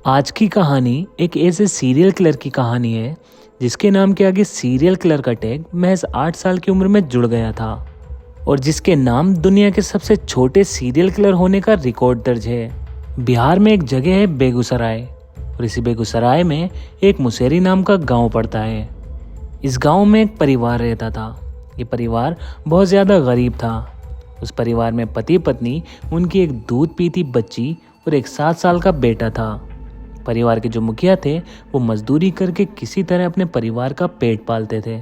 आज की कहानी एक ऐसे सीरियल किलर की कहानी है जिसके नाम के आगे सीरियल किलर का टैग महज 8 साल की उम्र में जुड़ गया था और जिसके नाम दुनिया के सबसे छोटे सीरियल किलर होने का रिकॉर्ड दर्ज है। बिहार में एक जगह है बेगूसराय और इसी बेगूसराय में एक मुसेरी नाम का गांव पड़ता है। इस गांव में एक परिवार रहता था। ये परिवार बहुत ज़्यादा गरीब था। उस परिवार में पति पत्नी, उनकी एक दूध पीती बच्ची और एक 7 साल का बेटा था। परिवार के जो मुखिया थे वो मजदूरी करके किसी तरह अपने परिवार का पेट पालते थे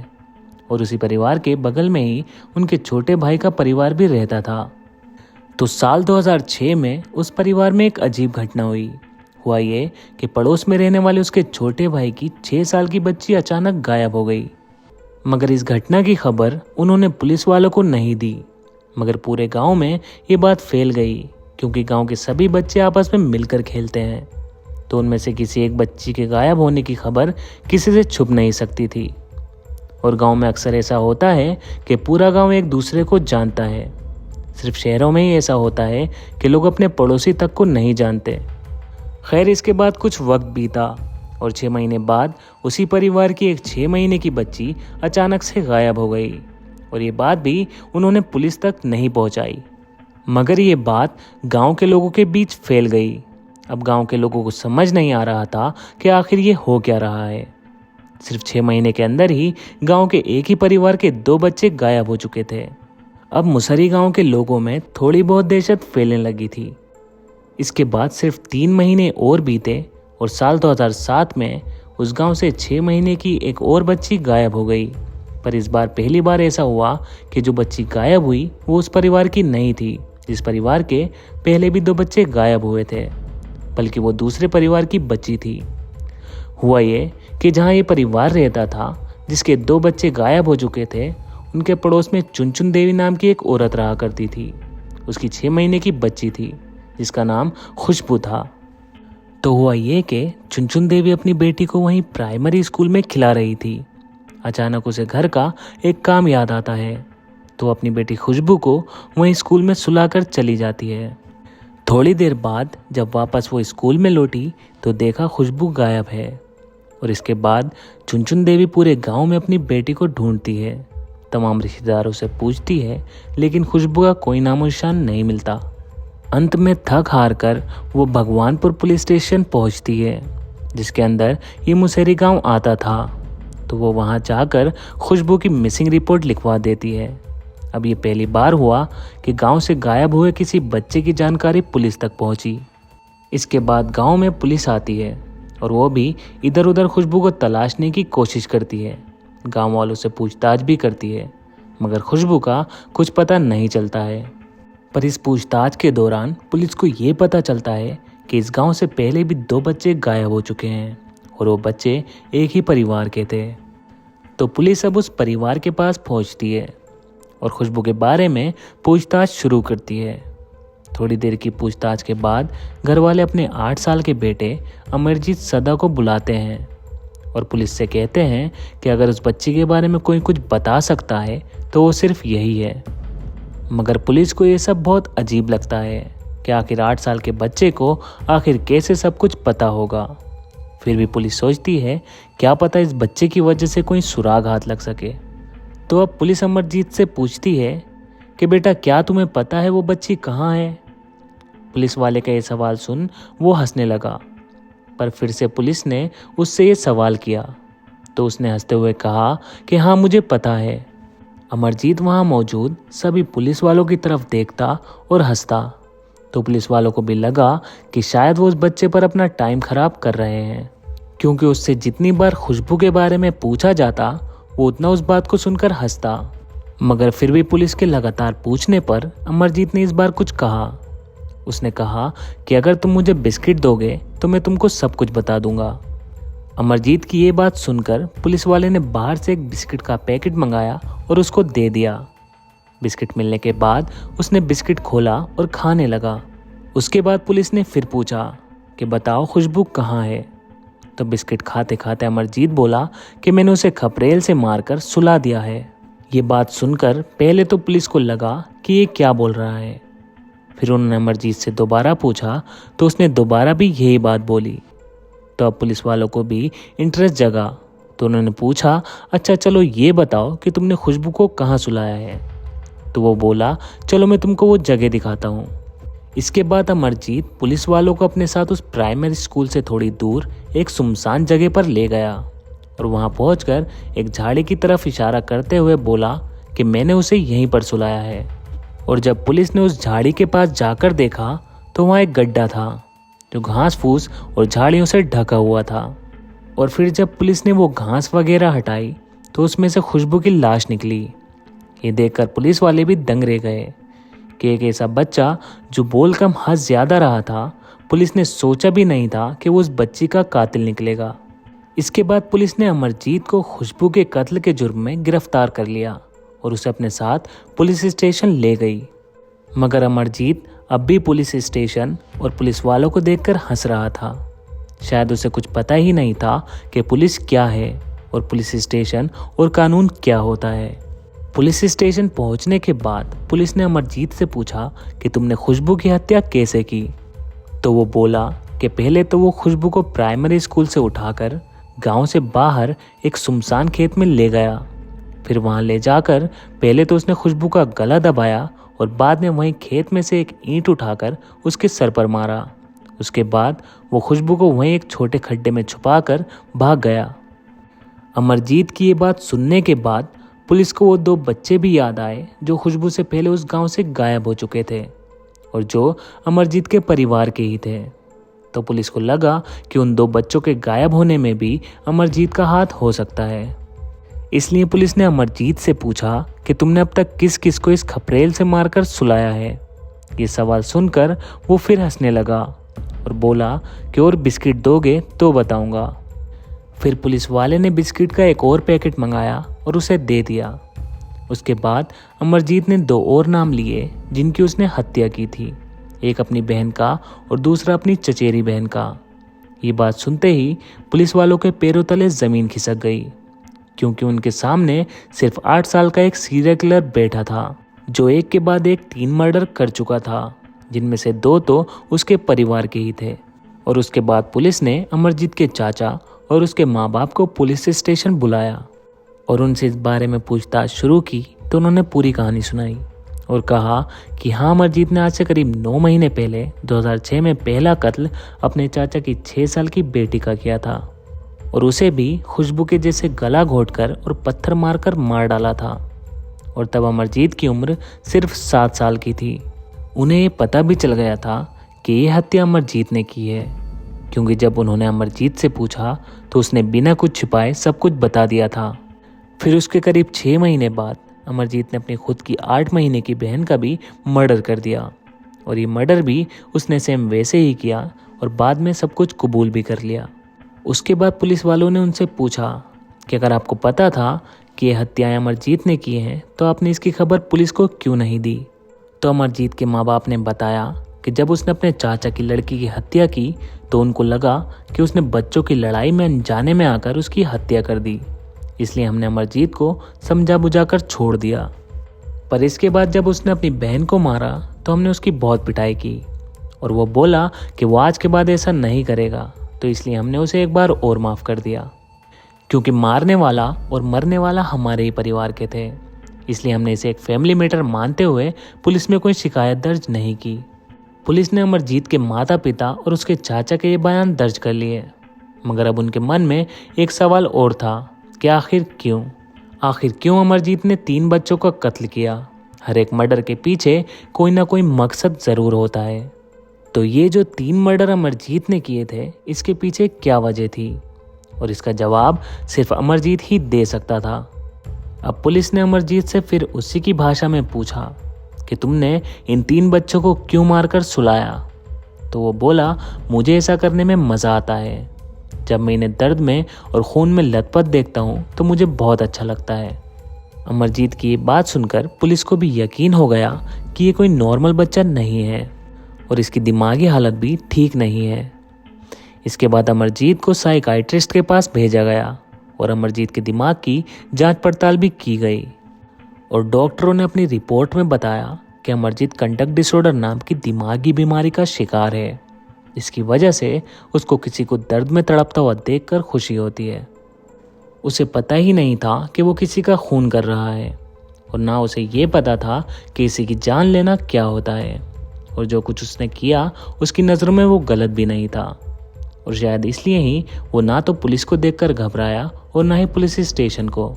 और उसी परिवार के बगल में ही उनके छोटे भाई का परिवार भी रहता था। तो साल 2006 में उस परिवार में एक अजीब घटना हुई। हुआ ये कि पड़ोस में रहने वाले उसके छोटे भाई की 6 साल की बच्ची अचानक गायब हो गई। मगर इस घटना की खबर उन्होंने पुलिस वालों को नहीं दी। मगर पूरे गांव में ये बात फैल गई क्योंकि गांव के सभी बच्चे आपस में मिलकर खेलते हैं। तो उनमें से किसी एक बच्ची के गायब होने की खबर किसी से छुप नहीं सकती थी। और गांव में अक्सर ऐसा होता है कि पूरा गांव एक दूसरे को जानता है। सिर्फ शहरों में ही ऐसा होता है कि लोग अपने पड़ोसी तक को नहीं जानते। खैर, इसके बाद कुछ वक्त बीता और 6 महीने बाद उसी परिवार की एक 6 महीने की बच्ची अचानक से गायब हो गई और ये बात भी उन्होंने पुलिस तक नहीं पहुंचाई। मगर ये बात गांव के लोगों के बीच फैल गई। अब गांव के लोगों को समझ नहीं आ रहा था कि आखिर ये हो क्या रहा है। सिर्फ 6 महीने के अंदर ही गांव के एक ही परिवार के 2 बच्चे गायब हो चुके थे। अब मुसरी गांव के लोगों में थोड़ी बहुत दहशत फैलने लगी थी। इसके बाद सिर्फ 3 महीने और बीते और साल 2007 में उस गांव से 6 महीने की एक और बच्ची गायब हो गई। पर इस बार पहली बार ऐसा हुआ कि जो बच्ची गायब हुई वो उस परिवार की नहीं थी जिस परिवार के पहले भी 2 बच्चे गायब हुए थे, बल्कि वो दूसरे परिवार की बच्ची थी। हुआ ये कि जहाँ ये परिवार रहता था, जिसके 2 बच्चे गायब हो चुके थे, उनके पड़ोस में चुनचुन देवी नाम की एक औरत रहा करती थी। उसकी 6 महीने की बच्ची थी जिसका नाम खुशबू था। तो हुआ ये कि चुनचुन देवी अपनी बेटी को वहीं प्राइमरी स्कूल में खिला रही थी। अचानक उसे घर का एक काम याद आता है तो अपनी बेटी खुशबू को वहीं स्कूल में सुलाकर चली जाती है। थोड़ी देर बाद जब वापस वो स्कूल में लौटी तो देखा खुशबू गायब है और इसके बाद चुनचुन देवी पूरे गांव में अपनी बेटी को ढूंढती है। तमाम रिश्तेदारों से पूछती है लेकिन खुशबू का कोई नामो निशान नहीं मिलता। अंत में थक हार कर वो भगवानपुर पुलिस स्टेशन पहुंचती है जिसके अंदर ये मुसेरी गांव आता था। तो वो वहां जाकर खुशबू की मिसिंग रिपोर्ट लिखवा देती है। अब ये पहली बार हुआ कि गांव से गायब हुए किसी बच्चे की जानकारी पुलिस तक पहुंची। इसके बाद गांव में पुलिस आती है और वो भी इधर उधर खुशबू को तलाशने की कोशिश करती है। गांव वालों से पूछताछ भी करती है मगर खुशबू का कुछ पता नहीं चलता है। पर इस पूछताछ के दौरान पुलिस को ये पता चलता है कि इस गांव से पहले भी 2 बच्चे गायब हो चुके हैं और वो बच्चे एक ही परिवार के थे। तो पुलिस अब उस परिवार के पास पहुंचती है और खुशबू के बारे में पूछताछ शुरू करती है। थोड़ी देर की पूछताछ के बाद घर वाले अपने 8 साल के बेटे अमरजीत सदा को बुलाते हैं और पुलिस से कहते हैं कि अगर उस बच्ची के बारे में कोई कुछ बता सकता है तो वो सिर्फ यही है। मगर पुलिस को ये सब बहुत अजीब लगता है कि आखिर 8 साल के बच्चे को आखिर कैसे सब कुछ पता होगा। फिर भी पुलिस सोचती है क्या पता इस बच्चे की वजह से कोई सुराग हाथ लग सके। तो अब पुलिस अमरजीत से पूछती है कि बेटा क्या तुम्हें पता है वो बच्ची कहाँ है। पुलिस वाले का ये सवाल सुन वो हंसने लगा। पर फिर से पुलिस ने उससे ये सवाल किया तो उसने हंसते हुए कहा कि हाँ मुझे पता है। अमरजीत वहाँ मौजूद सभी पुलिस वालों की तरफ देखता और हंसता। तो पुलिस वालों को भी लगा कि शायद वो उस बच्चे पर अपना टाइम खराब कर रहे हैं क्योंकि उससे जितनी बार खुशबू के बारे में पूछा जाता वो उतना उस बात को सुनकर हंसता। मगर फिर भी पुलिस के लगातार पूछने पर अमरजीत ने इस बार कुछ कहा। उसने कहा कि अगर तुम मुझे बिस्किट दोगे तो मैं तुमको सब कुछ बता दूंगा। अमरजीत की ये बात सुनकर पुलिस वाले ने बाहर से एक बिस्किट का पैकेट मंगाया और उसको दे दिया। बिस्किट मिलने के बाद उसने बिस्किट खोला और खाने लगा। उसके बाद पुलिस ने फिर पूछा कि बताओ खुशबू कहाँ है। तो बिस्किट खाते खाते अमरजीत बोला कि मैंने उसे खपरेल से मारकर सुला दिया है। ये बात सुनकर पहले तो पुलिस को लगा कि ये क्या बोल रहा है। फिर उन्होंने अमरजीत से दोबारा पूछा तो उसने दोबारा भी यही बात बोली। तो अब पुलिस वालों को भी इंटरेस्ट जगा। तो उन्होंने पूछा, अच्छा चलो ये बताओ कि तुमने खुशबू को कहाँ सुलाया है। तो वो बोला, चलो मैं तुमको वो जगह दिखाता हूँ। इसके बाद अमरजीत पुलिस वालों को अपने साथ उस प्राइमरी स्कूल से थोड़ी दूर एक सुनसान जगह पर ले गया और वहाँ पहुंचकर एक झाड़ी की तरफ इशारा करते हुए बोला कि मैंने उसे यहीं पर सुलाया है। और जब पुलिस ने उस झाड़ी के पास जाकर देखा तो वहाँ एक गड्ढा था जो घास फूस और झाड़ियों से ढका हुआ था। और फिर जब पुलिस ने वो घास वगैरह हटाई तो उसमें से खुशबू की लाश निकली। ये देखकर पुलिस वाले भी दंग रह गए कि एक ऐसा बच्चा जो बोल कम हंस ज़्यादा रहा था, पुलिस ने सोचा भी नहीं था कि वो उस बच्ची का कातिल निकलेगा। इसके बाद पुलिस ने अमरजीत को खुशबू के कत्ल के जुर्म में गिरफ्तार कर लिया और उसे अपने साथ पुलिस स्टेशन ले गई। मगर अमरजीत अब भी पुलिस स्टेशन और पुलिस वालों को देखकर हंस रहा था। शायद उसे कुछ पता ही नहीं था कि पुलिस क्या है और पुलिस स्टेशन और कानून क्या होता है। पुलिस स्टेशन पहुंचने के बाद पुलिस ने अमरजीत से पूछा कि तुमने खुशबू की हत्या कैसे की। तो वो बोला कि पहले तो वो खुशबू को प्राइमरी स्कूल से उठाकर गांव से बाहर एक सुनसान खेत में ले गया। फिर वहां ले जाकर पहले तो उसने खुशबू का गला दबाया और बाद में वहीं खेत में से एक ईंट उठाकर उसके सर पर मारा। उसके बाद वो खुशबू को वहीं एक छोटे खड्डे में छुपाकर भाग गया। अमरजीत की ये बात सुनने के बाद पुलिस को वो 2 बच्चे भी याद आए जो खुशबू से पहले उस गांव से गायब हो चुके थे और जो अमरजीत के परिवार के ही थे। तो पुलिस को लगा कि उन 2 बच्चों के गायब होने में भी अमरजीत का हाथ हो सकता है। इसलिए पुलिस ने अमरजीत से पूछा कि तुमने अब तक किस किस को इस खपरेल से मारकर सुलाया है। ये सवाल सुनकर वो फिर हंसने लगा और बोला कि और बिस्किट दोगे तो बताऊंगा। फिर पुलिस वाले ने बिस्किट का एक और पैकेट मंगाया और उसे दे दिया। उसके बाद अमरजीत ने 2 और नाम लिए जिनकी उसने हत्या की थी, एक अपनी बहन का और दूसरा अपनी चचेरी बहन का। ये बात सुनते ही पुलिस वालों के पैरों तले ज़मीन खिसक गई, क्योंकि उनके सामने सिर्फ 8 साल का एक सीरियल किलर बैठा था जो एक के बाद एक 3 मर्डर कर चुका था, जिनमें से 2 तो उसके परिवार के ही थे। और उसके बाद पुलिस ने अमरजीत के चाचा और उसके माँ बाप को पुलिस स्टेशन बुलाया और उनसे इस बारे में पूछताछ शुरू की। तो उन्होंने पूरी कहानी सुनाई और कहा कि हाँ, अमरजीत ने आज से करीब 9 महीने पहले 2006 में पहला कत्ल अपने चाचा की 6 साल की बेटी का किया था और उसे भी खुशबू के जैसे गला घोंटकर और पत्थर मारकर मार डाला था। और तब अमरजीत की उम्र सिर्फ 7 साल की थी। उन्हें ये पता भी चल गया था कि ये हत्या अमरजीत ने की है, क्योंकि जब उन्होंने अमरजीत से पूछा तो उसने बिना कुछ छिपाए सब कुछ बता दिया था। फिर उसके करीब 6 महीने बाद अमरजीत ने अपनी खुद की 8 महीने की बहन का भी मर्डर कर दिया और ये मर्डर भी उसने सेम वैसे ही किया और बाद में सब कुछ कबूल भी कर लिया। उसके बाद पुलिस वालों ने उनसे पूछा कि अगर आपको पता था कि ये हत्याएं अमरजीत ने की हैं तो आपने इसकी खबर पुलिस को क्यों नहीं दी। तो अमरजीत के माँ बाप ने बताया कि जब उसने अपने चाचा की लड़की की हत्या की तो उनको लगा कि उसने बच्चों की लड़ाई में अनजाने में आकर उसकी हत्या कर दी, इसलिए हमने अमरजीत को समझा बुझाकर छोड़ दिया। पर इसके बाद जब उसने अपनी बहन को मारा तो हमने उसकी बहुत पिटाई की और वो बोला कि वो आज के बाद ऐसा नहीं करेगा, तो इसलिए हमने उसे एक बार और माफ़ कर दिया। क्योंकि मारने वाला और मरने वाला हमारे ही परिवार के थे, इसलिए हमने इसे एक फैमिली मैटर मानते हुए पुलिस में कोई शिकायत दर्ज नहीं की। पुलिस ने अमरजीत के माता पिता और उसके चाचा के ये बयान दर्ज कर लिए, मगर अब उनके मन में एक सवाल और था कि आखिर क्यों अमरजीत ने 3 बच्चों का कत्ल किया। हर एक मर्डर के पीछे कोई ना कोई मकसद ज़रूर होता है। तो ये जो 3 मर्डर अमरजीत ने किए थे, इसके पीछे क्या वजह थी, और इसका जवाब सिर्फ अमरजीत ही दे सकता था। अब पुलिस ने अमरजीत से फिर उसी की भाषा में पूछा कि तुमने इन 3 बच्चों को क्यों मारकर सुलाया। तो वो बोला, मुझे ऐसा करने में मज़ा आता है। जब मैं इन्हें दर्द में और खून में लथपथ देखता हूँ तो मुझे बहुत अच्छा लगता है। अमरजीत की ये बात सुनकर पुलिस को भी यकीन हो गया कि ये कोई नॉर्मल बच्चा नहीं है और इसकी दिमागी हालत भी ठीक नहीं है। इसके बाद अमरजीत को साइकाइट्रिस्ट के पास भेजा गया और अमरजीत के दिमाग की जांच पड़ताल भी की गई और डॉक्टरों ने अपनी रिपोर्ट में बताया कि अमरजीत कंडक्ट डिसऑर्डर नाम की दिमागी बीमारी का शिकार है। इसकी वजह से उसको किसी को दर्द में तड़पता हुआ देखकर खुशी होती है। उसे पता ही नहीं था कि वो किसी का खून कर रहा है और ना उसे ये पता था कि किसी की जान लेना क्या होता है, और जो कुछ उसने किया उसकी नज़रों में वो गलत भी नहीं था। और शायद इसलिए ही वो ना तो पुलिस को देखकर घबराया और ना ही पुलिस स्टेशन को।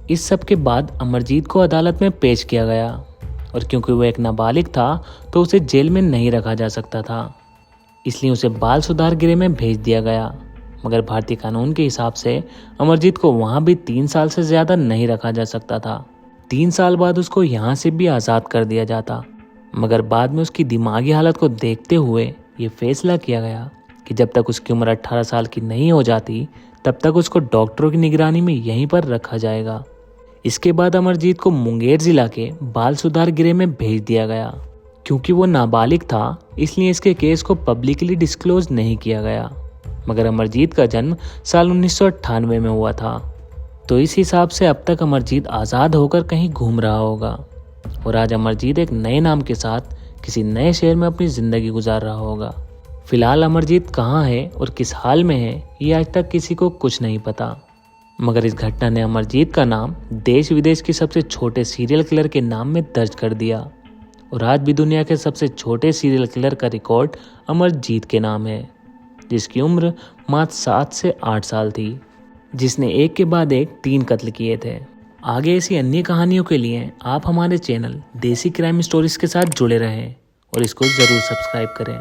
इस सब के बाद अमरजीत को अदालत में पेश किया गया, और क्योंकि वो एक नाबालिग था तो उसे जेल में नहीं रखा जा सकता था, इसलिए उसे बाल सुधार गृह में भेज दिया गया। मगर भारतीय कानून के हिसाब से अमरजीत को वहाँ भी 3 साल से ज़्यादा नहीं रखा जा सकता था। 3 साल बाद उसको यहाँ से भी आज़ाद कर दिया जाता, मगर बाद में उसकी दिमागी हालत को देखते हुए ये फैसला किया गया कि जब तक उसकी उम्र 18 साल की नहीं हो जाती तब तक उसको डॉक्टरों की निगरानी में यहीं पर रखा जाएगा। इसके बाद अमरजीत को मुंगेर जिला के बाल सुधार गृह में भेज दिया गया। क्योंकि वो नाबालिग था इसलिए इसके केस को पब्लिकली डिस्क्लोज नहीं किया गया, मगर अमरजीत का जन्म साल 1998 में हुआ था, तो इस हिसाब से अब तक अमरजीत आज़ाद होकर कहीं घूम रहा होगा और आज अमरजीत एक नए नाम के साथ किसी नए शहर में अपनी ज़िंदगी गुजार रहा होगा। फिलहाल अमरजीत कहाँ है और किस हाल में है ये आज तक किसी को कुछ नहीं पता, मगर इस घटना ने अमरजीत का नाम देश विदेश के सबसे छोटे सीरियल किलर के नाम में दर्ज कर दिया और आज भी दुनिया के सबसे छोटे सीरियल किलर का रिकॉर्ड अमरजीत के नाम है, जिसकी उम्र मात्र 7 से 8 साल थी, जिसने एक के बाद एक 3 कत्ल किए थे। आगे ऐसी अन्य कहानियों के लिए आप हमारे चैनल देसी क्राइम स्टोरीज के साथ जुड़े रहें और इसको ज़रूर सब्सक्राइब करें।